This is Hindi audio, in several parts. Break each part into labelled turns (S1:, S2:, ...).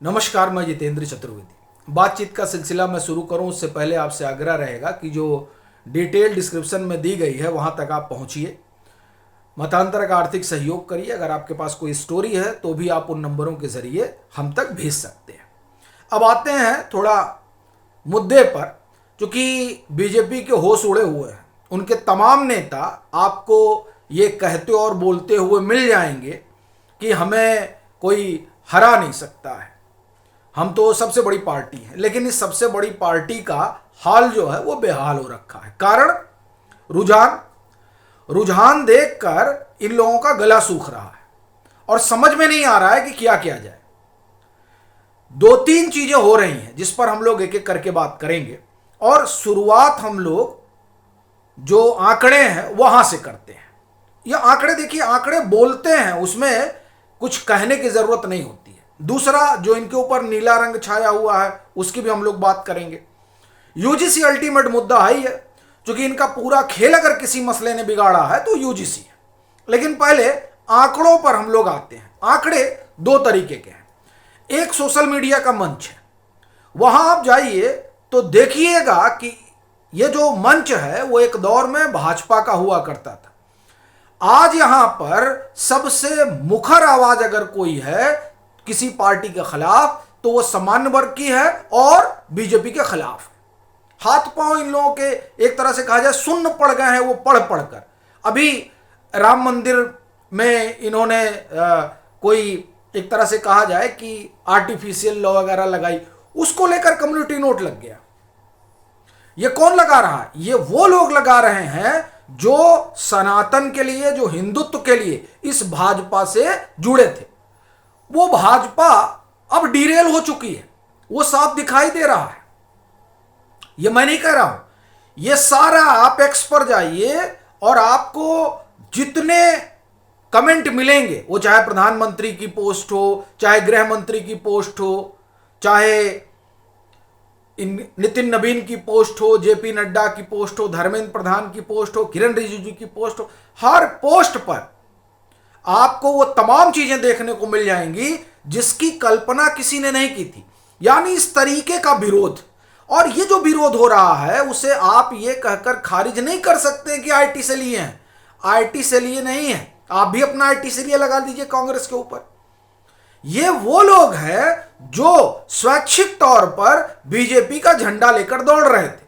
S1: नमस्कार, मैं जितेंद्र चतुर्वेदी। बातचीत का सिलसिला मैं शुरू करूं उससे पहले आपसे आग्रह रहेगा कि जो डिटेल डिस्क्रिप्शन में दी गई है वहां तक आप पहुंचिए। मतांतर का आर्थिक सहयोग करिए। अगर आपके पास कोई स्टोरी है तो भी आप उन नंबरों के जरिए हम तक भेज सकते हैं। अब आते हैं थोड़ा मुद्दे पर। चूंकि बीजेपी के होश उड़े हुए हैं, उनके तमाम नेता आपको ये कहते और बोलते हुए मिल जाएंगे कि हमें कोई हरा नहीं सकता है, हम तो सबसे बड़ी पार्टी है। लेकिन इस सबसे बड़ी पार्टी का हाल जो है वो बेहाल हो रखा है। कारण रुझान रुझान देखकर इन लोगों का गला सूख रहा है और समझ में नहीं आ रहा है कि क्या किया जाए। दो तीन चीजें हो रही हैं जिस पर हम लोग एक एक करके बात करेंगे और शुरुआत हम लोग जो आंकड़े हैं वहां से करते हैं। ये आंकड़े देखिए, आंकड़े बोलते हैं, उसमें कुछ कहने की जरूरत नहीं होती है। दूसरा, जो इनके ऊपर नीला रंग छाया हुआ है उसकी भी हम लोग बात करेंगे। यूजीसी अल्टीमेट मुद्दा है ही है, क्योंकि इनका पूरा खेल अगर किसी मसले ने बिगाड़ा है तो यूजीसी है। लेकिन पहले आंकड़ों पर हम लोग आते हैं। आंकड़े दो तरीके के हैं। एक सोशल मीडिया का मंच है, वहां आप जाइए तो देखिएगा कि ये जो मंच है वो एक दौर में भाजपा का हुआ करता था। आज यहां पर सबसे मुखर आवाज अगर कोई है किसी पार्टी के खिलाफ तो वो सामान्य वर्ग की है और बीजेपी के खिलाफ है। हाथ पांव इन लोगों के एक तरह से कहा जाए सुन्न पड़ गए हैं, वो पढ़ पढ़ कर। अभी राम मंदिर में इन्होंने कोई एक तरह से कहा जाए कि आर्टिफिशियल लॉ वगैरह लगाई, उसको लेकर कम्युनिटी नोट लग गया। ये कौन लगा रहा है? ये वो लोग लगा रहे हैं जो सनातन के लिए, जो हिंदुत्व के लिए इस भाजपा से जुड़े थे। वो भाजपा अब डिरेल हो चुकी है, वो साफ दिखाई दे रहा है। ये मैं नहीं कह रहा हूं, ये सारा आप एक्स पर जाइए और आपको जितने कमेंट मिलेंगे, वो चाहे प्रधानमंत्री की पोस्ट हो, चाहे गृह मंत्री की पोस्ट हो, चाहे नितिन नवीन की पोस्ट हो, जेपी नड्डा की पोस्ट हो, धर्मेंद्र प्रधान की पोस्ट हो, किरण रिजिजू की पोस्ट हो, हर पोस्ट पर आपको वो तमाम चीजें देखने को मिल जाएंगी जिसकी कल्पना किसी ने नहीं की थी। यानी इस तरीके का विरोध, और ये जो विरोध हो रहा है उसे आप ये कहकर खारिज नहीं कर सकते कि आईटी से लिए हैं। आईटी से लिए नहीं है, आप भी अपना आईटी से लिए लगा दीजिए कांग्रेस के ऊपर। ये वो लोग हैं जो स्वैच्छिक तौर पर बीजेपी का झंडा लेकर दौड़ रहे थे,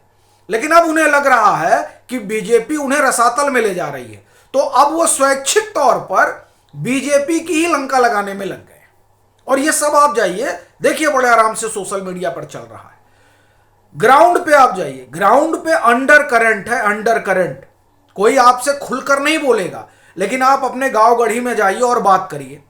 S1: लेकिन अब उन्हें लग रहा है कि बीजेपी उन्हें रसातल में ले जा रही है, तो अब वो स्वैच्छिक तौर पर बीजेपी की ही लंका लगाने में लग गए। और ये सब आप जाइए देखिए, बड़े आराम से सोशल मीडिया पर चल रहा है। ग्राउंड पे आप जाइए, ग्राउंड पे अंडर करंट है, अंडर करंट। कोई आपसे खुलकर नहीं बोलेगा, लेकिन आप अपने गांव गढ़ी में जाइए और बात करिए,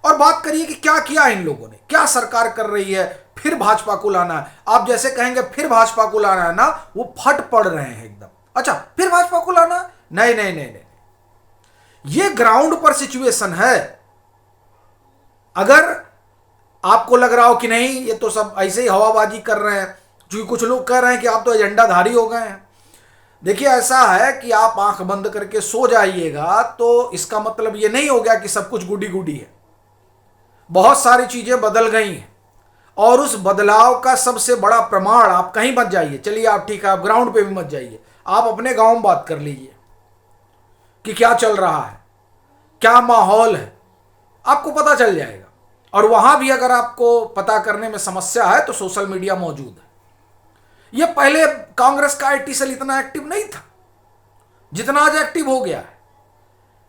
S1: और बात करिए कि क्या किया इन लोगों ने, क्या सरकार कर रही है। फिर भाजपा को लाना है, आप जैसे कहेंगे फिर भाजपा को लाना है ना, वो फट पड़ रहे हैं एकदम। अच्छा, फिर भाजपा को लाना है? नहीं नहीं नहीं नहीं, ये ग्राउंड पर सिचुएशन है। अगर आपको लग रहा हो कि नहीं ये तो सब ऐसे ही हवाबाजी कर रहे हैं, क्योंकि कुछ लोग कह रहे हैं कि आप तो एजेंडाधारी हो गए हैं। देखिए, ऐसा है कि आप आंख बंद करके सो जाइएगा तो इसका मतलब ये नहीं हो गया कि सब कुछ गुडी गुडी है। बहुत सारी चीजें बदल गई हैं, और उस बदलाव का सबसे बड़ा प्रमाण, आप कहीं मत जाइए, चलिए आप ठीक है, आप ग्राउंड पे भी मत जाइए, आप अपने गांव में बात कर लीजिए कि क्या चल रहा है, क्या माहौल है, आपको पता चल जाएगा। और वहां भी अगर आपको पता करने में समस्या है तो सोशल मीडिया मौजूद है। यह पहले कांग्रेस का आईटी सेल इतना एक्टिव नहीं था जितना आज एक्टिव हो गया है।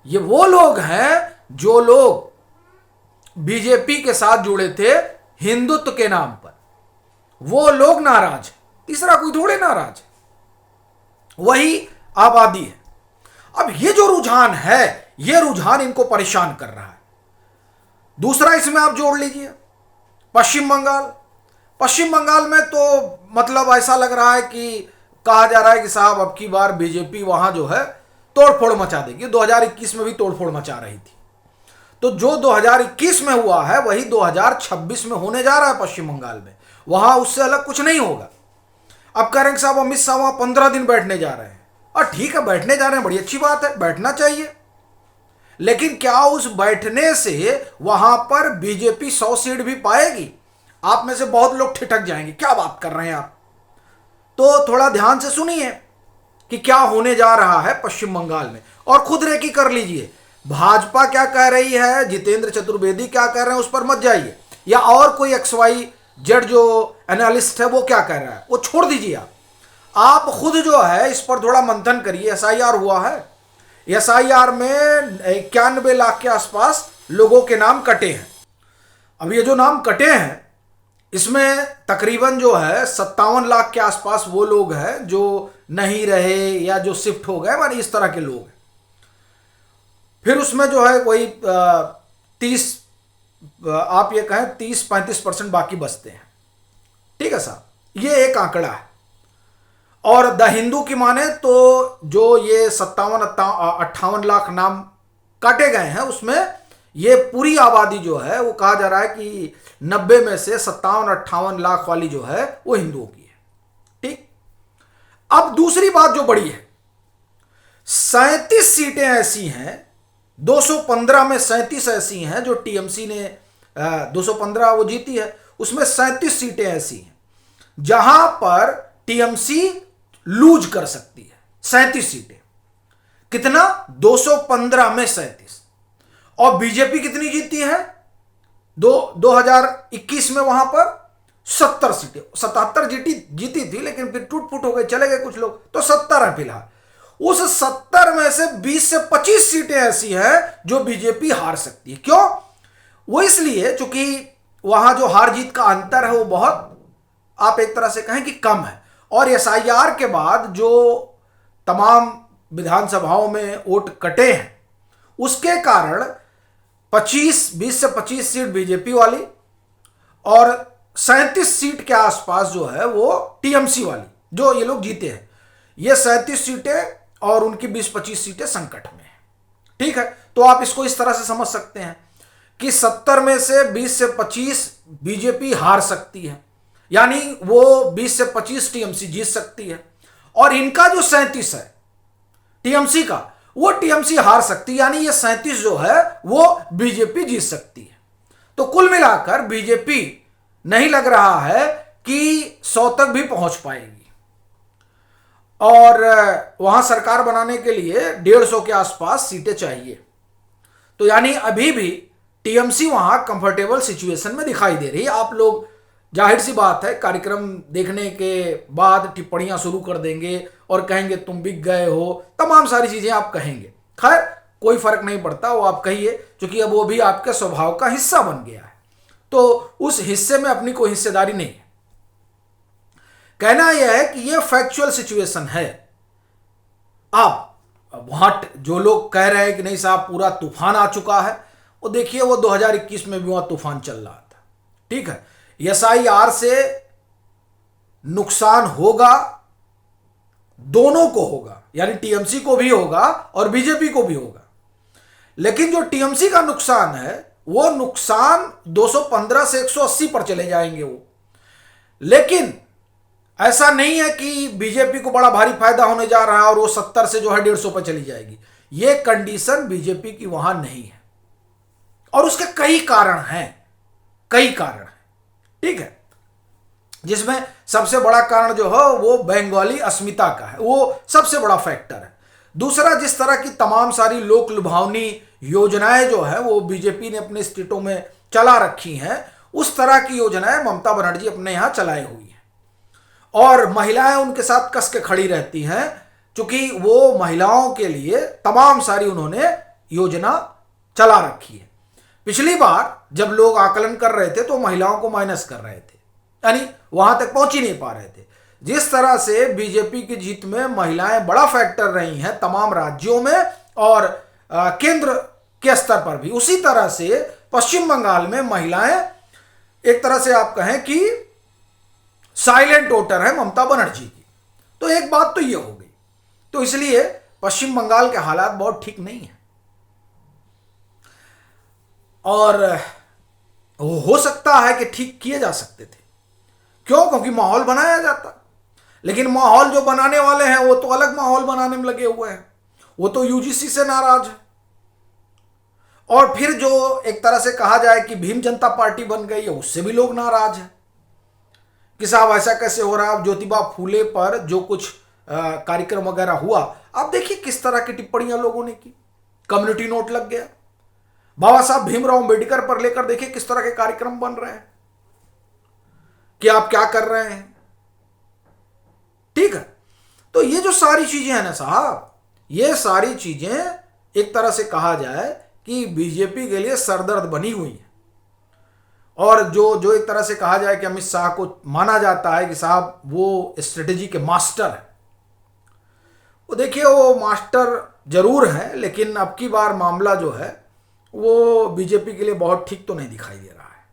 S1: ये वो लोग हैं जो लोग बीजेपी के साथ जुड़े थे हिंदुत्व के नाम पर, वो लोग नाराज है। तीसरा कोई थोड़े नाराज है, वही आबादी है। अब ये जो रुझान है, ये रुझान इनको परेशान कर रहा है। दूसरा इसमें आप जोड़ लीजिए पश्चिम बंगाल। पश्चिम बंगाल में तो मतलब ऐसा लग रहा है कि कहा जा रहा है कि साहब अब की बार बीजेपी वहां जो है तोड़फोड़ मचा देगी। 2021 में भी तोड़फोड़ मचा रही थी, तो जो 2021 में हुआ है वही 2026 में होने जा रहा है पश्चिम बंगाल में। वहां उससे अलग कुछ नहीं होगा। अब कह रहे हैं साहब अमित शाह वहां 15 दिन बैठने जा रहे हैं, और ठीक है, बैठने जा रहे हैं, बड़ी अच्छी बात है, बैठना चाहिए। लेकिन क्या उस बैठने से वहां पर बीजेपी 100 सीट भी पाएगी? आप में से बहुत लोग ठिठक जाएंगे, क्या बात कर रहे हैं आप। तो थोड़ा ध्यान से सुनिए कि क्या होने जा रहा है पश्चिम बंगाल में, और खुद रेकी कर लीजिए। भाजपा क्या कह रही है, जितेंद्र चतुर्वेदी क्या कह रहे हैं, उस पर मत जाइए, या और कोई XYZ जो एनालिस्ट है वो क्या कह रहा है, वो छोड़ दीजिए। आप खुद जो है इस पर थोड़ा मंथन करिए। SIR हुआ है, SIR में 91 लाख के आसपास लोगों के नाम कटे हैं। अब ये जो नाम कटे हैं इसमें तकरीबन जो है 57 लाख के आसपास वो लोग हैं जो नहीं रहे या जो शिफ्ट हो गए, मानी इस तरह के लोग हैं। फिर उसमें जो है वही 30, आप ये कहें 30-35% बाकी बचते हैं। ठीक है साहब, ये एक आंकड़ा है। और द हिंदू की माने तो जो ये 57-58 लाख नाम काटे गए हैं उसमें ये पूरी आबादी जो है वो कहा जा रहा है कि 90 में से 57-58 लाख वाली जो है वो हिंदुओं की है। ठीक। अब दूसरी बात जो बड़ी है, 37 सीटें ऐसी हैं, 215 में 37 ऐसी हैं जो TMC ने 215 वो जीती है, उसमें 37 सीटें ऐसी हैं जहां पर TMC लूज कर सकती है। 37 सीटें, कितना? 215 में 37। और बीजेपी कितनी जीती है 2021 में? वहां पर 70 सीटें, 77 जीती थी, लेकिन फिर टूट फूट हो गए, चले गए कुछ लोग, तो 70 है फिलहाल। उस 70 में से 20 से 25 सीटें ऐसी हैं जो बीजेपी हार सकती है। क्यों? वो इसलिए क्योंकि वहां जो हार जीत का अंतर है वो बहुत, आप एक तरह से कहें कि कम है। और SIR के बाद जो तमाम विधानसभाओं में वोट कटे हैं उसके कारण 20 से 25 सीट बीजेपी वाली और 37 सीट के आसपास जो है वो TMC वाली जो ये लोग जीते हैं, ये 37 सीटें और उनकी 20-25 सीटें संकट में है। ठीक है, तो आप इसको इस तरह से समझ सकते हैं कि 70 में से 20 से 25 बीजेपी हार सकती है, यानी वो 20 से 25 TMC जीत सकती है, और इनका जो 37 है TMC का, वो TMC हार सकती है, यानी ये 37 जो है वो बीजेपी जीत सकती है। तो कुल मिलाकर बीजेपी नहीं लग रहा है कि 100 तक भी पहुंच पाएगी, और वहां सरकार बनाने के लिए 150 के आसपास सीटें चाहिए। तो यानी अभी भी TMC वहां कंफर्टेबल सिचुएशन में दिखाई दे रही है। आप लोग जाहिर सी बात है कार्यक्रम देखने के बाद टिप्पणियां शुरू कर देंगे और कहेंगे तुम बिक गए हो, तमाम सारी चीजें आप कहेंगे। खैर कोई फर्क नहीं पड़ता, वो आप कहिए, क्योंकि अब वो भी आपके स्वभाव का हिस्सा बन गया है, तो उस हिस्से में अपनी कोई हिस्सेदारी नहीं है। कहना यह है कि ये फैक्चुअल सिचुएशन है। अब वहां जो लोग कह रहे हैं कि नहीं साहब पूरा तूफान आ चुका है, वो देखिए वो 2021 में भी वहां तूफान चल रहा था। ठीक है, SIR से नुकसान होगा, दोनों को होगा, यानी TMC को भी होगा और बीजेपी को भी होगा। लेकिन जो TMC का नुकसान है वो नुकसान 215 से 180 पर चले जाएंगे वो। लेकिन ऐसा नहीं है कि बीजेपी को बड़ा भारी फायदा होने जा रहा है और वो 70 से जो है 150 पर चली जाएगी। ये कंडीशन बीजेपी की वहां नहीं है, और उसके कई कारण हैं, कई कारण हैं। ठीक है, जिसमें सबसे बड़ा कारण जो है वो बंगाली अस्मिता का है, वो सबसे बड़ा फैक्टर है। दूसरा, जिस तरह की तमाम सारी लोक लुभावनी योजनाएं जो है वो बीजेपी ने अपने स्टेटों में चला रखी हैं, उस तरह की योजनाएं ममता बनर्जी अपने यहां चलाई हुई है, और महिलाएं उनके साथ कस के खड़ी रहती हैं, क्योंकि वो महिलाओं के लिए तमाम सारी उन्होंने योजना चला रखी है। पिछली बार जब लोग आकलन कर रहे थे तो महिलाओं को माइनस कर रहे थे, यानी वहां तक पहुंच ही नहीं पा रहे थे। जिस तरह से बीजेपी की जीत में महिलाएं बड़ा फैक्टर रही हैं तमाम राज्यों में और केंद्र के स्तर पर भी, उसी तरह से पश्चिम बंगाल में महिलाएं एक तरह से आप कहें कि साइलेंट वोटर है ममता बनर्जी की। तो एक बात तो ये हो गई, तो इसलिए पश्चिम बंगाल के हालात बहुत ठीक नहीं है, और हो सकता है कि ठीक किए जा सकते थे। क्यों? क्योंकि माहौल बनाया जाता, लेकिन माहौल जो बनाने वाले हैं वो तो अलग माहौल बनाने में लगे हुए हैं, वो तो UGC से नाराज है। और फिर जो एक तरह से कहा जाए कि भीम जनता पार्टी बन गई है, उससे भी लोग नाराज हैं कि साहब ऐसा कैसे हो रहा है। ज्योतिबा फूले पर जो कुछ कार्यक्रम वगैरह हुआ, आप देखिए किस तरह की टिप्पणियां लोगों ने की, कम्युनिटी नोट लग गया। बाबा साहब भीमराव अंबेडकर पर लेकर देखिए किस तरह के कार्यक्रम बन रहे हैं कि आप क्या कर रहे हैं। ठीक है, तो ये जो सारी चीजें हैं ना साहब, ये सारी चीजें एक तरह से कहा जाए कि बीजेपी के लिए सरदर्द बनी हुई है। और जो एक तरह से कहा जाए कि अमित शाह को माना जाता है कि साहब वो स्ट्रेटेजी के मास्टर है, वो देखिए वो मास्टर जरूर है, लेकिन अब की बार मामला जो है वो बीजेपी के लिए बहुत ठीक तो नहीं दिखाई दे रहा है।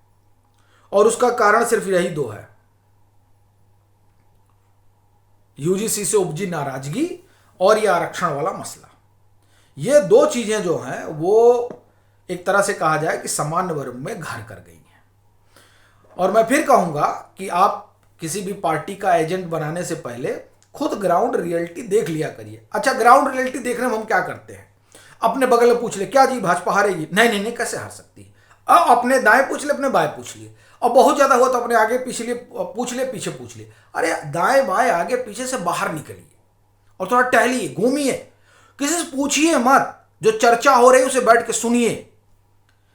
S1: और उसका कारण सिर्फ यही दो है, यूजीसी से उपजी नाराजगी और यह आरक्षण वाला मसला। ये दो चीजें जो हैं वो एक तरह से कहा जाए कि सामान्य वर्ग में घर कर गई हैं। और मैं फिर कहूंगा कि आप किसी भी पार्टी का एजेंट बनाने से पहले खुद ग्राउंड रियलिटी देख लिया करिए। अच्छा, ग्राउंड रियलिटी देखने में हम क्या करते हैं, अपने बगल में पूछ ले क्या जी भाजपा हारेगी, नहीं नहीं नहीं कैसे हार सकती है। अब अपने दाएं पूछ ले, अपने बाएं पूछ लिए, और बहुत ज्यादा हुआ तो अपने आगे पीछे पूछ ले, पीछे पूछ ले। अरे दाएं बाएं आगे पीछे से बाहर निकलिए और थोड़ा टहलिए, घूमिए, किसी से पूछिए मत, जो चर्चा हो रही है उसे बैठ के सुनिए।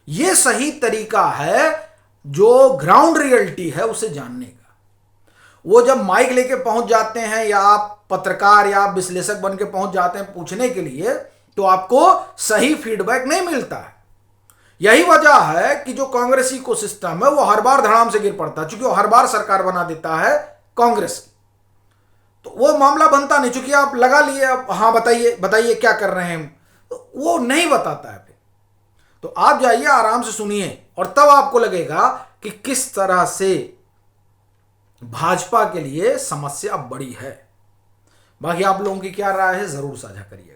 S1: यह सही तरीका है जो ग्राउंड रियलिटी है उसे जानने का। वो जब माइक लेके पहुंच जाते हैं या आप पत्रकार या आप विश्लेषक बन के पहुंच जाते हैं पूछने के लिए, तो आपको सही फीडबैक नहीं मिलता है। यही वजह है कि जो कांग्रेस इको सिस्टम है वो हर बार धड़ाम से गिर पड़ता है, चूंकि वो हर बार सरकार बना देता है कांग्रेस की, तो वो मामला बनता नहीं। चूंकि आप लगा लिए, हाँ बताइए बताइए क्या कर रहे हैं, तो वो नहीं बताता है फिर। तो आप जाइए आराम से सुनिए और तब आपको लगेगा कि किस तरह से भाजपा के लिए समस्या बड़ी है। बाकी आप लोगों की क्या राय है जरूर साझा करिएगा।